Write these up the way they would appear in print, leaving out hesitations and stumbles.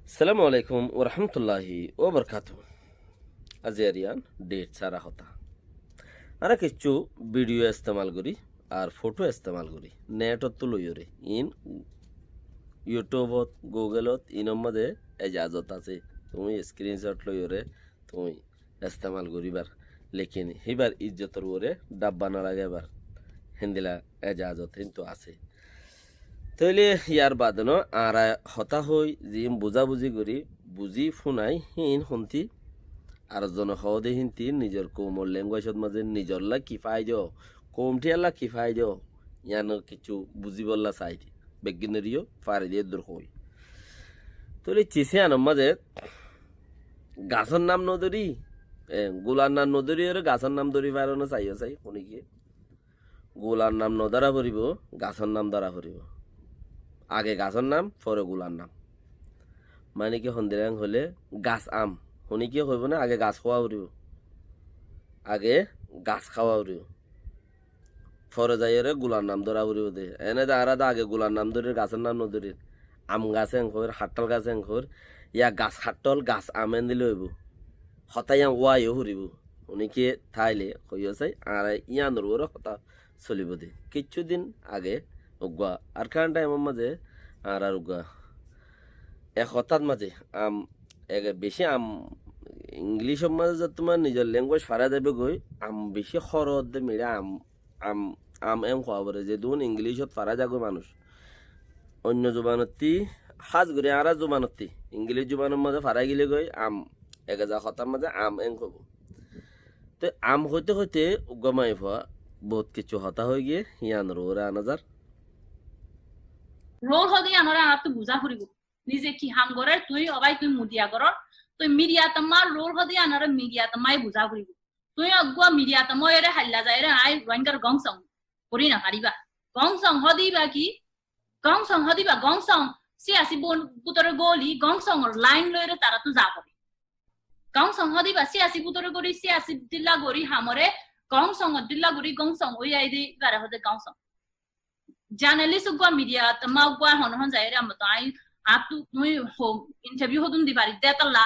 السلام عليكم ورحمة الله وبركاته. أزيريان date सारा होता আরা কিছু ভিডিও ইস্তেমাল করি আর ফটো ইস্তেমাল করি নেটত তো লইরে ইন ইউটিউবত গুগলত ইনর মধ্যে এজাজত আছে তুমি স্ক্রিনশট লইরে তুমি ইস্তেমাল করিবার লেকিন হিবার ইজ্জতর ওরে ডাব্বা না লাগাবার হিন্দিলা এজাজত কিন্তু আছে তাইলে ইয়ার বাদনো আর হতা হই জিম বুঝাবুঝি করি বুঝি শুনাই হিন শুনতি আর জন হদে হিন্তি নিজের কোমর ল্যাঙ্গুয়েজত মাঝে নিজরলা কি ফাইদ কোমটিয়ালা কি ফাইদ ইয়ানো কিছু বুঝিবল্লা চাই বেগিনারিও ফারি দিয়ে দূর হই তাহলে চিসে আনম মাঝে গাছর নাম নদরি গোলার নাম নদরি আর গাছর নাম ধরি পারো চাইও চাই শুনিকে গোলার নাম নদারা ভরিব গাছর নাম দ্বারা ভরিব আগে গাছর নাম পরে গোলার নাম মানে কি সন্ধিরাং হলে গাছ আম শুনি কি হইব না আগে গাছ খাওয়া উড়িব আগে গাছ খাওয়া উড়িব পরে যাইরে গোলার নাম ধরা উড়িব দে এনে দাঁড়া আগে গোলার নাম ধরে গাছের নাম নদরির আম গাছে এঙ্কর হাট্টাল গাছে এঙ্কর ইয়া গাছ হাট্টল গাছ আমেন দিলে হইব হতাই ওয়াইও উড়িব শুনি কি থাইলে কইও চাই আর ইয়ানোর ওর হতা চলিব দে কিছুদিন আগে উগুয়া আর কারণ টাইমের মাঝে আর উগুয়া এক হঠাৎ মাঝে আম বেশি আম ইংলিশের মাঝে তোমার নিজের ল্যাঙ্গুয়েজ ফারা যাবে গই আম বেশি খরচ দে মেরে আম আম আম এম খাওয়া পরে যে দুন ইংলিশত ফারা যাগো মানুষ অন্য জোবানতি সাজ ঘুরে আর জোবানতি ইংলিশ জোবানের মাঝে ফারা গেলে গই আম এক হাজার হতার মাঝে আম এম খাব তো আম হইতে হইতে উগুয়া মাই ভা বহুত কিছু হতা হয়ে গিয়ে ইয়ানোর ওরা আনাজার রোল হদি আনরা আর তো বুঝা ফুরিব নিজে কি হাম করে তুই অবাই তুই মিডিয়া কর তুই মিডিয়া তোমার রোল হদি আনরা মিডিয়া তোমায় বুঝা ফুরিব তুই অগুয়া মিডিয়া তোমায় এরে হাল্লা যায় রে আই রোহিঙ্গার গংসং করি না পারিবা গংসং হদিবা কি গংসং হদিবা গংসং সিয়াসি পুতরে গলি গংসং লাইন লইরে তারা তো যা করে গংসং হদিবা সিয়াসি পুতরে গরি সিয়াসি দিল্লা গরি হামরে গংসং দিল্লা গরি গংসং ওই আইদি গারে হদে গংসং জার্নালিস্ট গো মিডিয়া তমা গো হন হন যাইরে আম তো আই আপু মুই ইন্টারভিউ হদুন দি পারি দেতালা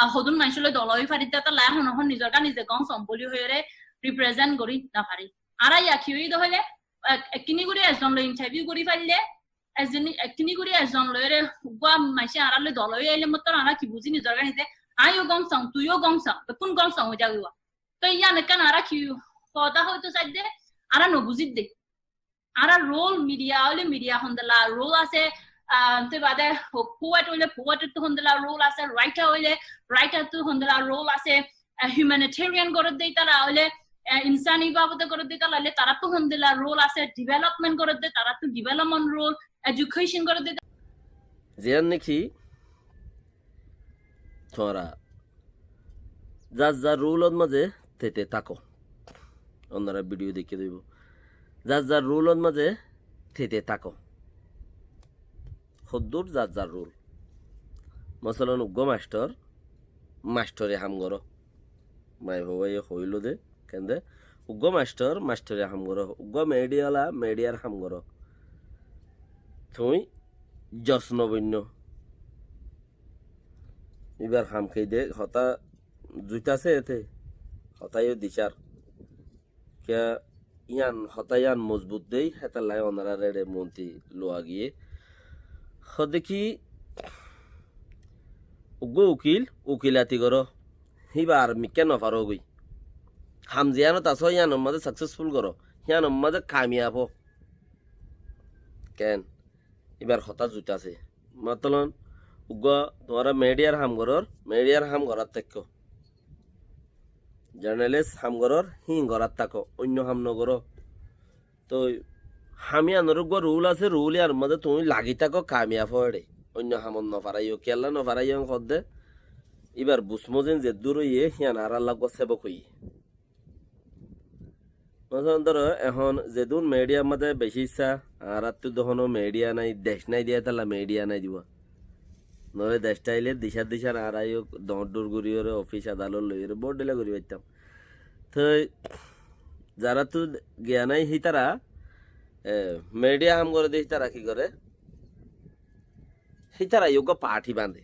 হদুন মাইছলে দলই পারি দেতালা হন হন নিজর কা নিজে গং সম্বলি হইরে রিপ্রেজেন্ট করি না পারি আরা ইয়াখিউই দহলে একনি গুরি এজন ল ইন্টারভিউ করি পারলে এজনি একনি গুরি এজন লইরে গো মাইছে আরালে দলই আইলে মতর আরা কি বুঝি নিজর কা নিতে আইও গং সং তুইও গং সং তো কোন গং সং যাইবা তো ইয়া নেকান আরা কি কথা হয়তো সাইদে আরা ন বুঝিত দে আরা রোল মিডিয়া হলে মিডিয়া হন্দলা রোল আছে তে বাদে পোয়েট হইলে পোয়েটের তো হন্দলা রোল আছে রাইটার হইলে রাইটার তো হন্দলা রোল আছে হিউম্যানিটেরিয়ান করে দেই তারা হইলে ইনসানি বাবদ করে দেই তাহলে তারা তো হন্দলা রোল আছে ডেভেলপমেন্ট করে দেই তারা তো ডেভেলপমেন্ট রোল এডুকেশন করে দেই যেন নাকি তোরা যা রোলর মাঝে তেতে থাকো অন্যরা ভিডিও দেখে দেব যার রুলর মাঝে থেতে থাকো সদ্দুর যার রুল মশলান উগ্র মাস্টরে হাম গর মাই ভাই হইল দে কেন্দে উগ্র মাস্টরে হাম গর উগ্র মেডিয়ালা মেডিয়ার হাম গর তুই যশ্ন বন্য এবার হাম খেয়ে দে হতা জুইতাছে এতে হতাইও দিশার কে ইয়ান হতায়ান মজবুত দেই হেতা লাই অনারা রেড়ে মন্ত্রী লোয়া গিয়ে দেখি উগ্র উকিলাতি কর হিবার মিকে নফারো গই হামজিয়ানো তাছ ইয়ান মাঝে সাকসেসফুল করো ইয়ান মাঝে কামিয়াব কেন এবার হতা জুতাছে মতলন উগ্র তোমারা মিডিয়ার হাম করার তেক্ষ জার্নালিস্ট হামগরর হিং গরাত থাকো অন্য হাম নগর তো হামি আনর রুল আছে রুল আর মধ্যে তুমি লাগি থাকো কামিয়া ফড়ে অন্য হামন নফারাইও কেলা নফারাইও কদে এবার বুসমোজেন যে দূর ইয়ে হিয়ান আর লাগো সেবক হই ধরো এখন যেদুন মিডিয়ার মধ্যে বেশি ইচ্ছা আর তো তখনও মিডিয়া নাই দেশ নাই দিয়া তাহলে মিডিয়া নাই দিব নলে দেশটা আইলে দিশার আর আইও দৌড় ঘুরি ওরে অফিস আদালত লই বোর্ড দিলে ঘুরি পাইতাম তো যারা তো গিয়া নাই হি তারা মিডিয়া হাম করে দিয়ে তারা কি করে হি তারা যোগ্য পার্টি বাঁধে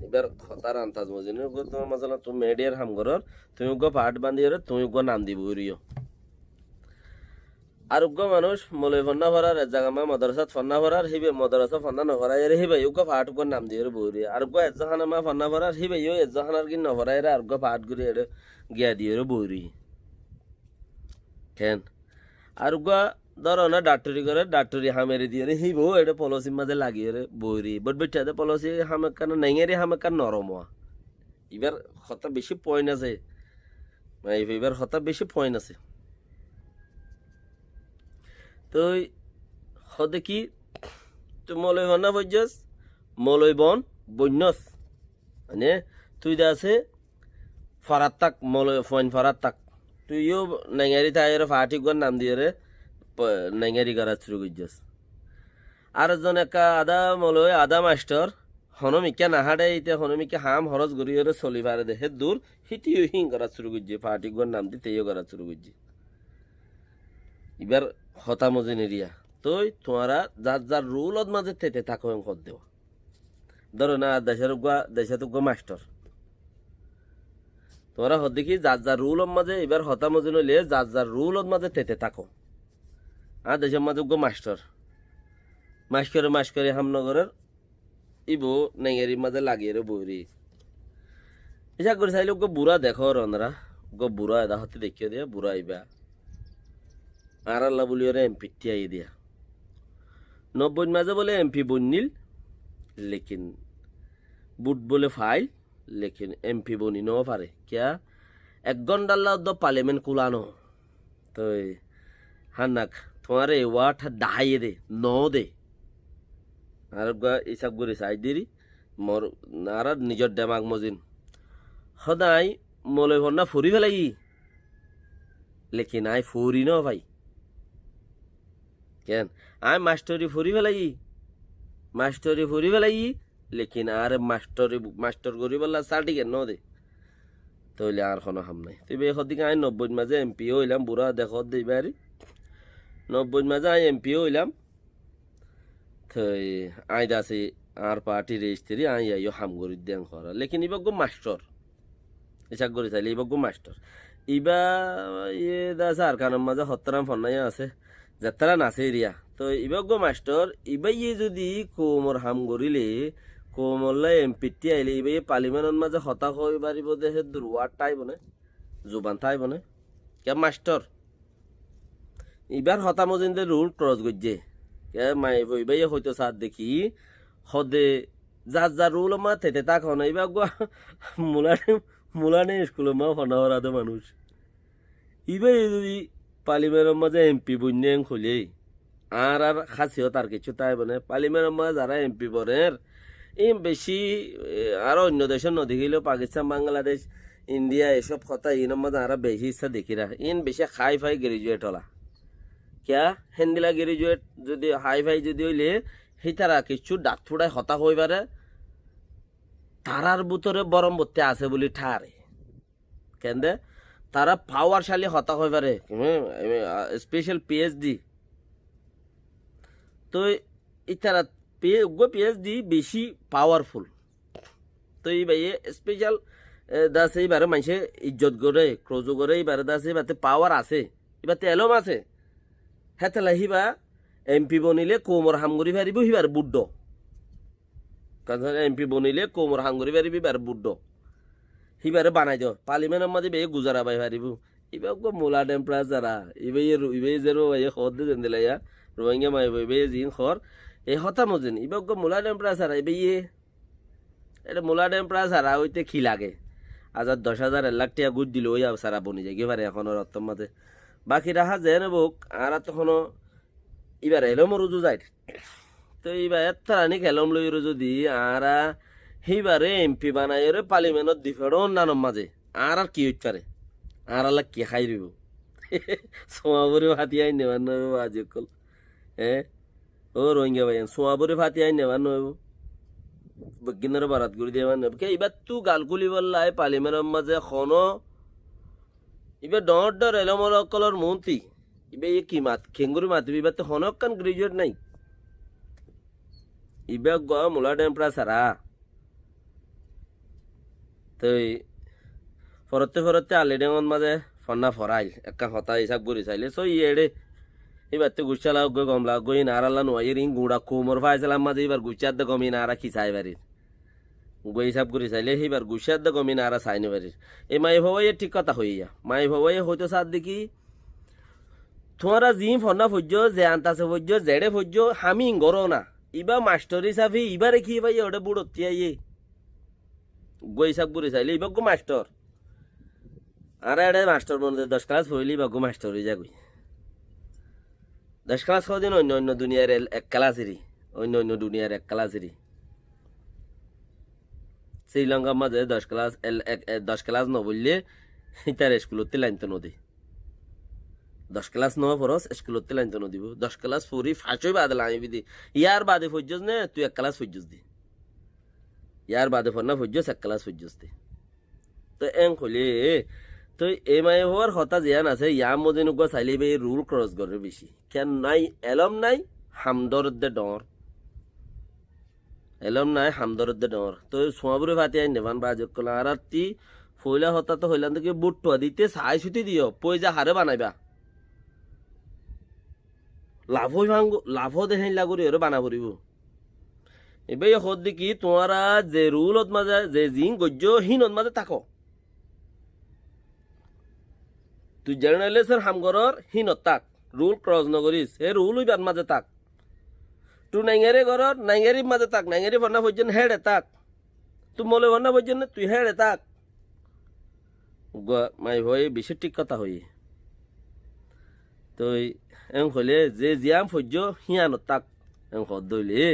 এবার খতার আন্তাজ মজিনে তোমার মাঝে তুমি মেডিয়ার হাম ঘরর তুমি গো পাট বান্ধি তুমি গো নাম দিব উড়িও আর উগ্র মানুষ মলয় ফন্না ভরার এক জায়গা মা মাদ্রাসাত ফন্না ভরার হিবে মাদ্রাসা ফন্না নভরাই রে হিবে উগ্র পাট গো নাম দিয়ে বউরি আর গো এজাহানা মা ফন্না ভরার হিবে ইউ এজাহানার কি নভরাই রে আর গো পাট গুরি এর গিয়া দিয়ে বউরি কেন আর গো ধরো না ডাক্তারি করে ডাক্তারি হামেরি দিয়ে রে হিবো এটা পলিসির মাঝে লাগিয়ে রে বউরি বট বেটাতে পলিসি হামে কান নেঙেরি হামে কান নরম এবার হতা বেশি পয়েন্ট আছে এবার হতা বেশি পয়েন্ট আছে তো হদে কি তুই মলয় বন্যা বৈজস মলয় বন বন্যস মানে তুই দা আছে ফরাত তাক মলয় ফইন ফরাত তাক তুইও নেঙারি তাই ফাটি গন নাম দিয়ে রে নেঙারি করা শুরু করছিস আর একজন একা আদা মলয় আদা মাস্টার হনমিকা নাহাডে ইতে হনমিকা হাম হরজ গড়িয়ে চলি পারে দে হে দূর হিটিও হিং করা শুরু করছে ফাটি গন নাম দিয়ে তেও করা শুরু করছে এবার হতা মজিনেরিয়া তুই তোমারা যার যার রুলত মাঝে থেতে থাকো কর দেওয়া ধরো না দেশে তো মাস্টার তোমরা দেখি যার যার রুলত মাঝে এবার হতা মজিন হইলে যার যার রুলত মাঝে থেতে থাকো আর দেশের মাঝে মাস্টার মাস্করে হামনগরের ইবো নেঙেরি মাঝে লাগিয়ে রে বইরি এসা করে চাইলে বুড়া দেখো রন্দরা বুড়া এদা হতে দেখিয়ে দিয়া বুড়া আইবা আর আল্লাহ বলি ওরা এমপি টিয়াই দিয়া 90 মাঝে বলে এমপি বনিল লেকিন বুট বলে ফাইল লেকিন এমপি বনি ন পারে কিয়া 1 ঘন্টা আল্লাহ পার্লামেন্ট কুলানো তো হান্নাক তোমার এই ওয়াট দাহাইয়ে দে ন দে আর ইসাব করে চাই দিরি মোর আর নিজের ডেমাগ মজিন সদায় মলয় ভন্না ফুরি ফেলাই লেকিন আই ফুরি ন ভাই কেন আই মাস্টরি ফুরি ফেলাই লেকিন আর মাস্টার করি বললা সার্টিফিকেট ন দে তাহলে আর কোনো হাম নাই তুই এখন দিকে আই 90 মাঝে এমপি হইলাম বুড়া দেখ দিবারি 90 মাঝে আই এমপি হইলাম থই আই দাসি আর পার্টি রেজিস্ট্রি আই আইও হাম করি দেন করা লেকিন ইবা গো মাস্টার এসা করে চাইলে ইবা গো মাস্টার ইবা ইয়ে দাস আর কানের মাঝে হত্তরাম ফন্নাই আছে যাত্রা নাচে এরিয়া তো ইবা গো মাস্টার ইবা ইয়ে যদি কোমর হাম করিলে কোমরলা এমপিটি আইলে ইবা ইয়ে পার্লিমেন্টর মাঝে হতা হই পারিব দেহে দুর্ওয়ার টাইব না জুবান টাইব না কে মাস্টার ইবার হতা মজিন্দে রুল ক্রস গজ্জে কে মাই ইবা ইয়ে হয়তো সাথ দেখি হদে যার যার রুল মা থেতে তাক হন ইবা গো মুলানে স্কুলে মা হনাওয়ার আদে মানুষ ইবা যদি পার্লিমেন্টের মাঝে এমপি বন্যাং খুলে আর খাসিও তার কিছু তাই বনে পার্লিমেন্টের মাঝে যারা এমপি বনের এই বেশি আর অন্য দেশের নদী গেলেও পাকিস্তান বাংলাদেশ ইন্ডিয়া এসব কথা ইনের মাঝে আর বেশি ইচ্ছা দেখি রা ইন বেশি হাই ফাই গ্রাজুয়েট হলা কিয়া হেন্দিলা গ্রাজুয়েট যদি হাই ফাই যদি হইলে সেই তারা কিছু ডাক ফুড়াই হতা হই পারে তারার ভিতরে বরম বর্তে আছে বলি ঠারে কেন তারা পাওয়ারশালী হতা হয়ে পারে স্পেশাল পিএইচডি তো ইতারা পিএইচডি বেশি পাওয়ারফুল তো এই ভাই স্পেশাল দাস এইবারে মানুষে ইজ্জত করে ক্রোজ করে এইবারে দাস এবারে পাওয়ার আছে এবার তেলম আছে হেতেলা হিবা এমপি বনিলে কোমর হামগুড়ি পারিব হিবার বুড্ড কারণ এমপি বনিলে কোমর হামগুড়ি পারিব হিবার বুড্ড হিবারে বানাই দিও পার্লিমেন্টের মধ্যে বে গুজারা বাই পারিব ইবা গো মোলা টেম্পারেচার যারা ইবে জেরো ভাই খদ দে দেন দিলাইয়া রোহিঙ্গা মাই বে জিন খর এই হতা মজিন ইবা গো মোলা টেম্পারেচার ইবে এটা মোলা টেম্পারেচার হইতে কি লাগে 10,000 1,00,000 টাকা গুড দিল ওই সারা বনি যায় গেবারে এখন রত্তম মাঝে বাকি রাহা যেন বুক আর তখন এবার এলো মরুজু যায় তো এইবার এত রানি খেলম লই যদি আর সেইবারে এমপি বানাই রে পার্লিমেন্টত দিফেড় অন্যান্য মাঝে আর কি হইতে পারে আর আল্লাহ কি খাই দিব সোয়াবরে ভাতি আইন নেবার নয় আজি কল ও রোহিঙ্গা ভাই সোয়াবরে ভাতি আইন নেবার নয় বজ্ঞানের বারাত করে দিয়ে নয় এইবার তু গালকুলি বললাই পার্লিমেন্টের মাঝে খন এবার ডর রেলমরকলর মন্ত্রী এবার কি মাত খেঙ্গুরি মাতিবি এবার তো হনকান গ্রাজুয়েট নাই এবার গ মোলা টেম্পারেচারা তো ফরতে ফরতে আলিডেঙত মাঝে ফন্না ফরাইল একটা হতা হিসাব করে চাইলে সো ইয়েড়ে এবার তো গুচ্ছালা গই গমলা গই নারাল্লা নোয়াই রিং গুড়া কোমর ফাইছিলাম মাঝে এবার গুচ্ছার দে গমি নারা খিচাই বাড়ির গই হিসাব করে চাইলে এবার গুচ্ছার দে গমি নারা চাইনি বাড়ির এই মাই ভাবাই ঠিক কথা হইয়া মাই ভাবাই হয়তো সার দেখি তোমারা জি ফন্না ফজ্জ যে আনতাছে ফজ্জ জেড়ে ফজ্জ হামি গরো না ইবা মাস্টার হিসাবে ইবারে কি ভাই ওটা বুড়ো তিয়াইয়ে গই হিসাব করে চাইলে ইবা গো মাস্টার আর এড়ে মাস্টার বন্ধু 10 ক্লাস হইলি বা গো মাস্টার হয়ে যাবি 10 ক্লাস কদিন অন্য অন্য দুনিয়ার এক ক্লাসেরই অন্য অন্য দুনিয়ার এক ক্লাসেরই শ্রীলঙ্কার মাঝে 10 ক্লাস ন বললে তার স্কুলতে লাইনতে নদী 10 ক্লাস ন ফরস স্কুলতে লাইনতে নদীব 10 ক্লাস পড়ি ফাঁসই বাদে আমি বিদি ইয়ার বাদে ফজ্জস নে তুই 1 ক্লাস ফজ্জস দি ইয়ার বাদে ফর না ফজ্জস 1 ক্লাস ফজ্জস দি তো এং খলে তো এই মাই হওয়ার কথা জিয়ান আছে ইয়ার মধ্যে নুক চাইলে এই রুল ক্রস করে বেশি কেন নাই এলম নাই হামদরদে ডর এলম নাই হামদরদে ডর তো সোয়াবুরে ভাতি আইন নেবান বাজক কলা আর তি ফইলা হতা তো হইলাম থেকে বুট্টুয়া দিতে সাই সুতি দিও পয়জা হারে বানাইবা লাভ দেখাই লাগুরি ওরে বানা পড়িব এবার হদ দেখি তোমারা যে রুলত মাঝে যে জিং গজ্য হিনত মাঝে থাকো তুই জার্নালিস্টের হামগরর হিনত তাক রুল ক্রস নগরিস হে রুল উইবার মাঝে তাক তুই নাইঙ্গারি গরর নাইঙ্গারি মাঝে তাক নাইঙ্গারি ভন্না পর্যন্ত হেড়ে তাক তুই মলে ভন্না পর্যন্ত তুই হেড়ে তাক মাই ভয় বেশি ঠিক কথা হই তো এং হলে যে জিয়াম ফজ্য হিয়ানত তাক এং হদ দইলে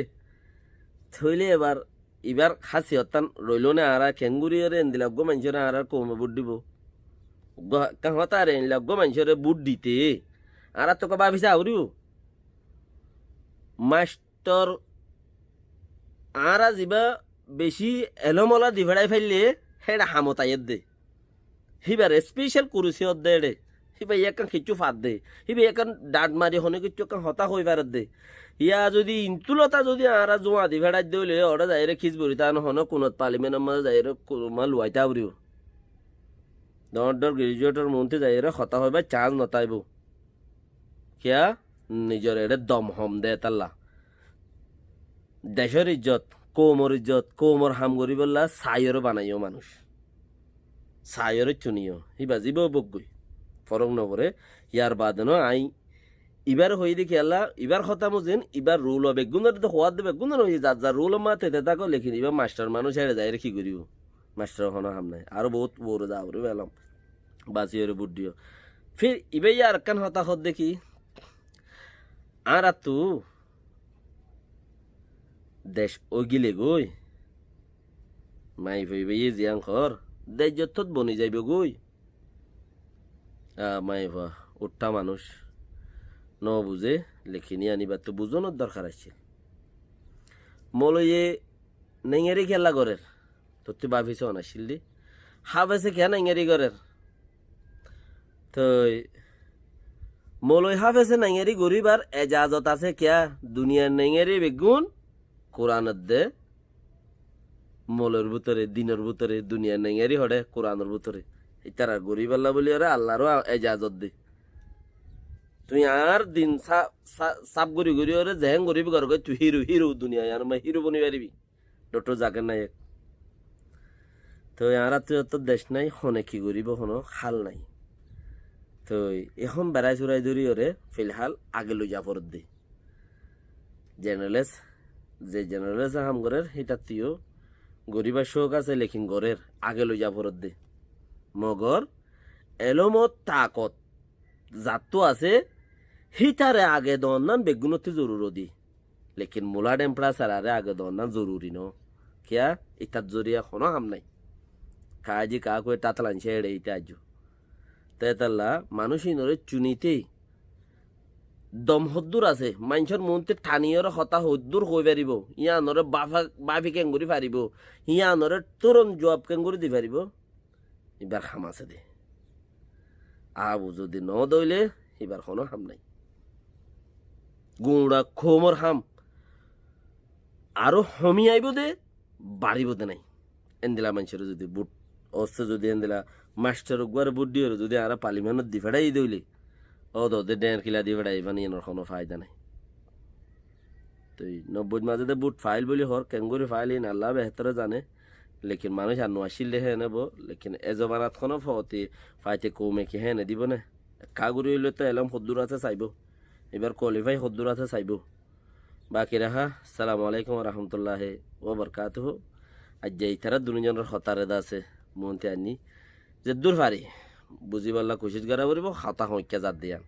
থইলে এবার খাসি হতান রইল না আর খেঙ্গুরি এন্দিলা গো মানুষের আর কমে বুট দিব কাহতার এনলা গো মানুষের বুট দিতে আর তোকে ভাবিসা আউরিও মাস্টার আর যা বেশি এলোমলা দিভেড়াই ফেললে হেডা হামতাইয়ের দে হিবার স্পেশাল কুরুসি দে এডে হিবা ইয়াকান খিচু ফাঁদ দে হিবা ইয়াকান ডাট মারি হনে কিছু কান হতা হই পারে দে ইয়া যদি ইন্তুলতা যদি আর জোয়া দিভেড়াই দিলে ওটা যাইরে খিচ বরি তা হন কোনত পার্লিমেন্টের মাঝে যাইরে মা লুয়াইতে আউরিও দর গ্রাজুয়েটর মন্ত্রী যাইরে হতা হইবা চান্স নতাইব কিয়া নিজের এডে দম হম দে তাল্লা দেশের ইজ্জত কৌমর হাম করি বললা সাইয়েরও বানাইও মানুষ সাইয়ের চুনিও হিবা জীব বকগই ফরক নপরে ইয়ার বাদ ন আই ইবার হয়ে দেখি আল্লাহ ইবার কথা মুজেন ইবার রুল হবে গুণের তো হওয়ার দেবে গুণের হয়ে যার রুল মাতে তাকে লেখিন এবার মাস্টার মানুষ হেরে যায় কি করিব মাস্টার হনো হাম নাই আরো বহুত বড় যাবরে বেলাম বাঁচিয়ে বুদ্ধিও ফির ইবে ইয়ার কান হতা হত দেখি আর তু দেশ ওগিলে গই মাই ভাইবে জিয়াং খর দেশ যত বনি যাইবে গই মাই ভা উঠা মানুষ ন বুঝে লেখিনি আনিবার তো বুঝনোর দরকার আছে মলয়ে নেঙেরি খেলা করের তোর তুই ভাবিস অনাসিল দি হাফেছে খেয়া নেঙেরি করের তো মলই হাফেছে নেঙেরি গরিবার এজাজত আছে কেয়া দুনিয়ার নেঙেরি বেগুন কোরআনের দে মলের ভিতরে দিনের ভিতরে দুনিয়ার নেঙেরি হড়ে কোরআনের ভিতরে তারা গরিব আল্লাহ বলি ওরা আল্লাহরও এজাজত দে তুই আর দিন সাপ গরি গরি ওরে জেহেং গরিব ঘর তুই হিরো দুনিয়া আর হিরো বনি পারিবি ডক্টর জাকের নায়ক তো আর তুই তোর দেশ নাই হনে কি গরিব হনো খাল নাই তো এখন বেড়াই চুরাই ধরি ওরে ফিলহাল আগে লই যা পরত দে জেনারেলেস হাম গরের হিতা তুইও গরিবার শোক আছে লেখিন গরের আগে লই যা পরত দে মগর এলোমত তাকত জাতটো আছে হিতারে আগে দন্নান বেগুনতে জরুরি দি লেকিন মোলা টেম্পারেচার আরে আগে দন্নান জরুরি ন কিয়া ইতার জরিয়া কোনো হাম নাই কাজি কা কই তাতলানছে এড়ে ইতা আজু তেতাল্লা মানুষই নরে চুনিতেই দম হদ্দুর আছে মানুষের মনতে ঠানিয়র হতা হদ্দুর হই পারিব ইয়া নরে বাফি কেঙ্গুরি পারিব ইয়া নরে তরুণ জবাব কেঙ্গুরি দি পারিব এবার খাম আছে দে আবু যদি ন দইলে এবার কোনো হাম নাই গুঁড়া খোমর হাম আরো হমি আইব দে বাড়িব দে নাই এন্দিলা মানুষের যদি বুট অস্তে যদি হেন্দিলা মাস্টার গুয়ার বুদ্ধি হলো যদি আর পার্লিমেন্টত দি ফেড়াই দইলি ও দোদের ডের কিলা দি ফেড়াই মানে এর কোনো ফায়দা নাই তো 90 মাঝে বুট ফাইল বলি হর কেঙ্গুরি ফাইল ইন আল্লাহ বেহতরে জানে লেকিন মানুষ আর নোয়াশিলে হে নেব লেকিন এ জমানাত কোনো ফতি ফাইতে কমে কি হে নে দিব না কাগুরি হইলে তো এলাম সদ্দুর আছে চাইব এবার কোয়ালিফাই সদ্দুর আছে চাইব বাকি রাহা আসসালামু আলাইকুম রহমতুল্লাহ ও বরকাতুহ আজ যে ইতারা দুজনের হতারে আছে মনতে আনি যে দূর পারি বুঝি পারলা কোশিশ করা করিব খাতা সংখ্যা জাত দিয়া